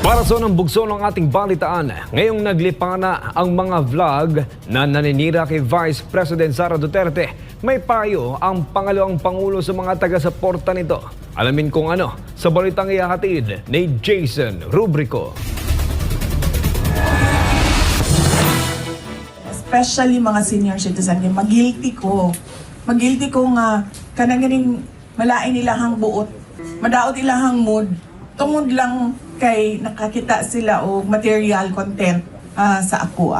Para sa unang bugso ng ating balitaan, ngayong naglipa na ang mga vlog na naninira kay Vice President Sara Duterte. May payo ang pangalawang pangulo sa mga taga-suporta nito. Alamin kung ano sa balitang ihahatid ni Jason Rubrico. Especially mga senior citizen, magilty ko. Magilty ko nga, kanang malain ilahang buot, madaot ilahang mood, tungod lang kay nakakita sila o material content sa ako.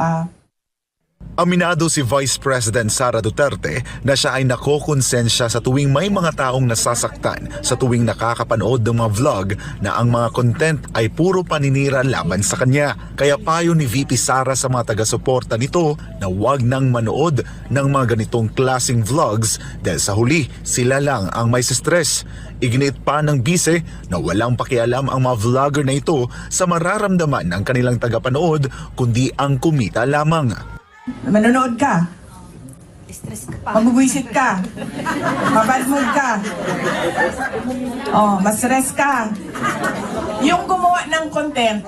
Aminado si Vice President Sara Duterte na siya ay nakokonsensya sa tuwing may mga taong nasasaktan sa tuwing nakakapanood ng mga vlog na ang mga content ay puro paninira laban sa kanya. Kaya payo ni VP Sara sa mga taga-suporta nito na huwag nang manood ng mga ganitong klaseng vlogs dahil sa huli sila lang ang may stress. Iginit pa ng bise na walang pakialam ang mga vlogger na ito sa mararamdaman ng kanilang tagapanood kundi ang kumita lamang. Manonood ka, Stress ka pa. mabubuisit ka, mabad mood ka, mas-stress ka. Yung gumawa ng content,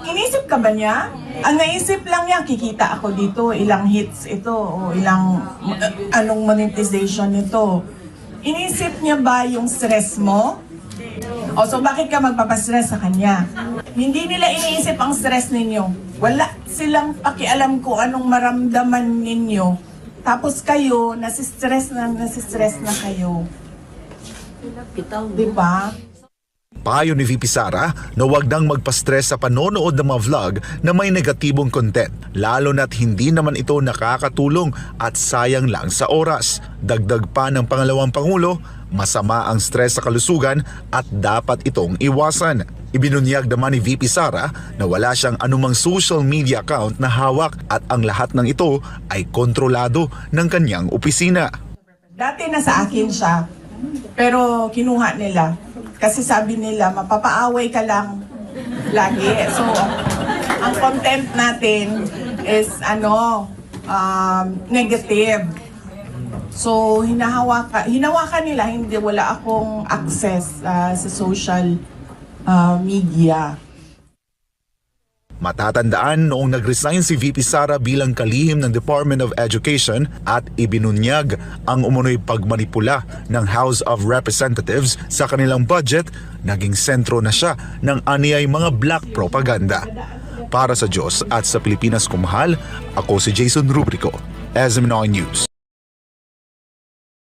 inisip ka ba niya? Ang naisip lang niya, kikita ako dito, ilang hits ito, o ilang anong monetization nito. Inisip niya ba yung stress mo? O so bakit ka magpapastress sa kanya? Hindi nila iniisip ang stress ninyo. Wala silang pakialam kung anong maramdaman ninyo. Tapos kayo, nasistress na kayo. Diba? Payo ni VP Sara na huwag nang magpa-stress sa panonood ng mga vlog na may negatibong content, lalo na't hindi naman ito nakakatulong at sayang lang sa oras. Dagdag pa ng pangalawang pangulo, masama ang stress sa kalusugan at dapat itong iwasan. Ibinunyag naman ni VP Sara na wala siyang anumang social media account na hawak at ang lahat ng ito ay kontrolado ng kanyang opisina. Dati nasa akin siya, pero kinuha nila. Kasi sabi nila, mapapaaway ka lang lagi. So, ang content natin is negative. So, hinawakan nila, hindi wala akong access sa social media. Matatandaan noong nag-resign si VP Sara bilang kalihim ng Department of Education at ibinunyag ang umunoy pagmanipula ng House of Representatives sa kanilang budget, naging sentro na siya ng aniyay mga black propaganda. Para sa Diyos at sa Pilipinas kumahal, ako si Jason Rubrico, SM9 News.